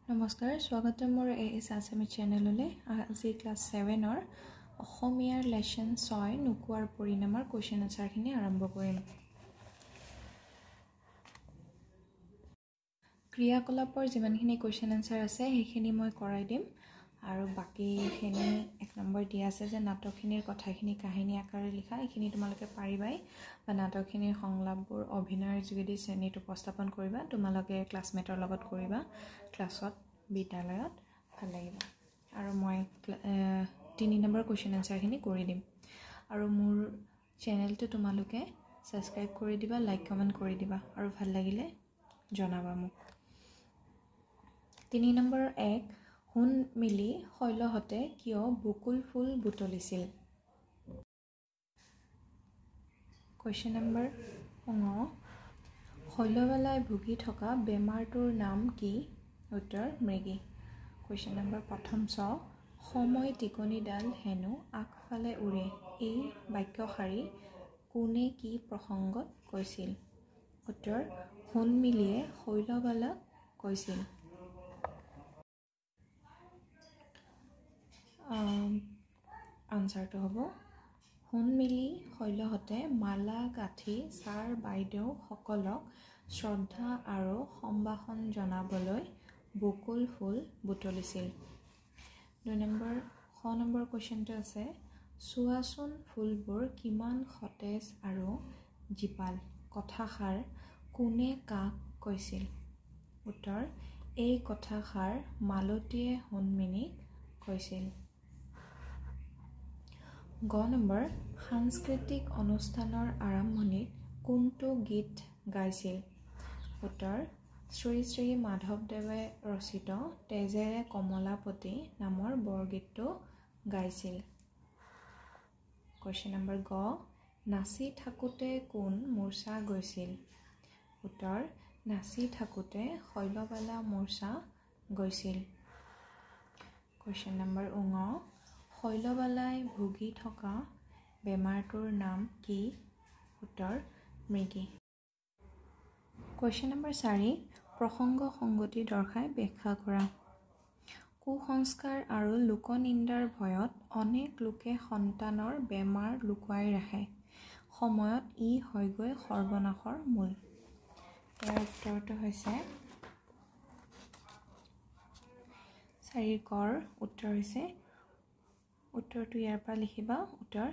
নমস্কাৰ স্বাগতম মোৰ এএছ আছামি চেনেললৈ আজি ক্লাছ 7ৰ অসমীয়াৰ লেসন 6 নুকুৱাৰ পৰিণামৰ কোৱেশ্চন আনসাৰখিনি আৰম্ভ কৰিম। ক্ৰিয়াকলাপৰ যিমানখিনি কোৱেশ্চন আনসাৰ আছে সেইখিনি মই কৰাই দিম আৰু বাকিখিনি 1 নম্বৰ দিয়া আছে যে নাটকখিনিৰ কথাখিনি কাহিনী আকাৰে লিখা এইখিনি তোমালোকে পাৰিবাই বা নাটকখিনিৰ সংলাপবোৰ অভিনয়ৰ যোগেদি শ্ৰেণীত উপস্থাপন কৰিবা তোমালোকে ক্লাছমেটৰ লগত কৰিবা ক্লাছত বিদ্যালয়ত ভাল লাগিব আৰু মই 3 নম্বৰ কোৱেশ্চন আনসাৰখিনি কৰি দিম আৰু মোৰ চেনেলটো তোমালোকে সাবস্ক্ৰাইব কৰি দিবা লাইক কমেন্ট কৰি দিবা আৰু ভাল লাগিলে জনাবা মোক। 3 নম্বৰ 1 হুন মিলি শৈলহতে কিয় বকুল ফুল বুটলিছিল। কোৱেশ্চন নম্বৰ 9 শৈলবালাই ভুগি থকা বেমাৰটোৰ নাম কি? উত্তৰ মৃগী। কোৱেশ্চন নম্বৰ 1 চ সময় টিকনিডাল হেনো আগফালে উৰে এই বাক্যশাৰী কোনে কি প্ৰসংগত কৈছিল? উত্তৰ হুন মিলিয়ে শৈলবালাক কৈছিল। আনসাৰটো হ'ব হুন মিলি শৈলহতে মালা গাঁঠি ছাৰ বাইদেউ সকলক শ্ৰদ্ধা আৰু সম্ভাষণ জনাবলৈ বকুল ফুল বুটলিছিল। 2 নম্বৰ কুৱেশ্চনটো আছে চোৱাচোন ফুলবোৰ কিমান সতেজ আৰু জীপাল কথাষাৰ কোনে কাক কৈছিল? উত্তৰ এই কথাষাৰ মালতীয়ে হুনমিনিক কৈছিল। গ নম্বৰ সাংস্কৃতিক অনুষ্ঠানৰ আৰম্ভণিত কোনটো গীত গাইছিল? উত্তৰ শ্ৰী শ্ৰী মাধৱদেৱে ৰচিত তেজেৰে কমলাপতি নামৰ বৰগীতটো গাইছিল। কোৱেশ্চন নম্বৰ গ নাচি থাকোঁতে কোন মূৰ্ছা গৈছিল? উত্তৰ নাচি থাকোঁতে শৈলবালা মূৰ্ছা গৈছিল। কোৱেশ্চন নম্বৰ ঙ শৈলবালাই ভুগি থকা বেমাৰটোৰ নাম কি? উত্তৰ মৃগী। কোৱেশ্চন নম্বৰ 4 প্ৰসংগ সংগতি দৰ্শাই ব্যাখ্যা কৰা। কুসংস্কাৰ আৰু লোকনিন্দাৰ ভয়ত অনেক লোকে সন্তানৰ বেমাৰ লুকুৱাই ৰাখে সময়ত ই হয়গৈ সৰ্বনাশৰ মূল। ইয়াৰ উত্তৰটো হৈছে 4 কৰ উত্তৰ হৈছে উত্তৰটো ইয়াৰ পৰা লিখিবা উত্তৰ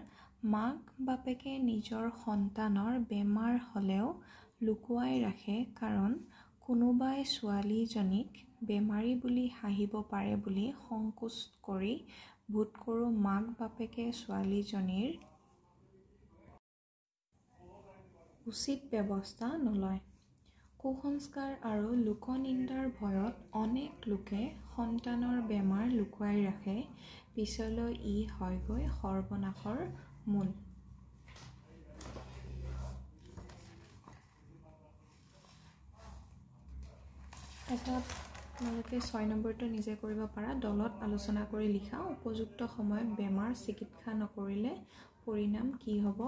মাক বাপেকে নিজৰ সন্তানৰ বেমাৰ হলেও লুকুৱাই ৰাখে কাৰণ কোনোবাই ছোৱালীজনীক বেমাৰী বুলি হাঁহিব পাৰে বুলি সংকোচ কৰি বোধকৰো মাক বাপেকে ছোৱালীজনীৰ উচিত ব্যৱস্থা নলয়। কুসংস্কাৰ আৰু লোকনিন্দাৰ ভয়ত অনেক লোকে সন্তানৰ বেমাৰ লুকুৱাই ৰাখে পিছলৈ ই হয়গৈ সৰ্বনাশৰ মূল। এটা তোমালোকে 6 নম্বৰটো নিজে কৰিব পাৰা দলত আলোচনা কৰি লিখা উপযুক্ত সময়ত বেমাৰ চিকিৎসা নকৰিলে পৰিণাম কি হ'ব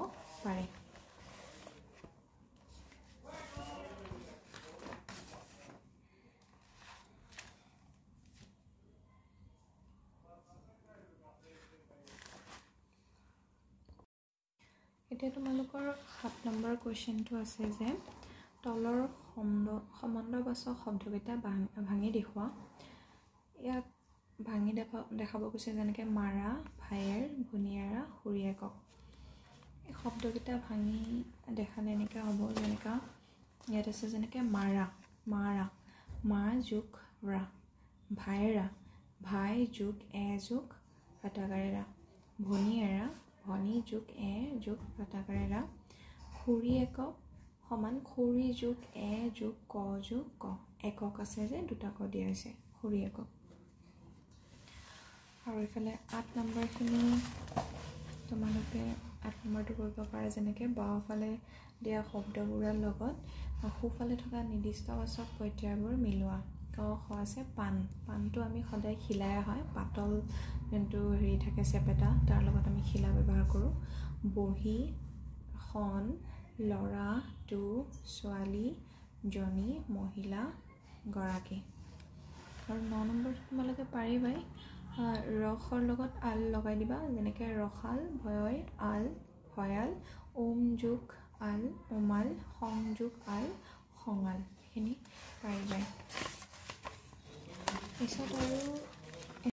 পাৰে। এতিয়া তোমালোকৰ 7 নম্বৰ কুৱেশ্চনটো আছে যে তলৰ সম্বন্ধবাচক শব্দকেইটা ভাঙি দেখুওৱা। ইয়াত ভাঙি দেখাব কৈছে যেনেকৈ মাৰা ভায়েৰ ভনীয়েৰা খুৰীয়েকক। এই শব্দকেইটা ভাঙি দেখালে এনেকৈ হ'ব যেনেকৈ ইয়াত আছে যেনেকৈ মাৰা মাৰা মা যোগ ৰা ভায়েৰা ভাই যোগ এ যোগ ৰতাকাৰেৰা ভনীয়েৰা ভনী যোগ এ যোগ ৰতাকাৰেৰা খুৰীয়েকক সমান খুৰী যোগ এ যোগ ক যোগ ক একক আছে যে দুটা ক দিয়া হৈছে খুৰীয়েকক। আৰু এইফালে 8 নম্বৰখিনি তোমালোকে 8 নম্বৰটো কৰিব পাৰা যেনেকৈ বাওঁফালে দিয়া শব্দবোৰৰ লগত সোঁফালে থকা নিৰ্দিষ্টবাচক প্ৰত্যয়বোৰ মিলোৱা। ক খ আছে পাণ পাণটো আমি সদায় খিলাই হয় পাতল যোনটো হেৰি থাকে চেপেটা তাৰ লগত আমি খিলা ব্যৱহাৰ কৰোঁ। বহী খন ল'ৰা টো ছোৱালী জনী মহিলা গৰাকী। আৰু 9 নম্বৰটো তোমালোকে পাৰিবাই ৰসৰ লগত আল লগাই দিবা যেনেকৈ ৰসাল ভয় আল ভয়াল ওম যোগ আল উমাল সংযোগ আল খঙাল এইখিনি পাৰিবাই পিছত আৰু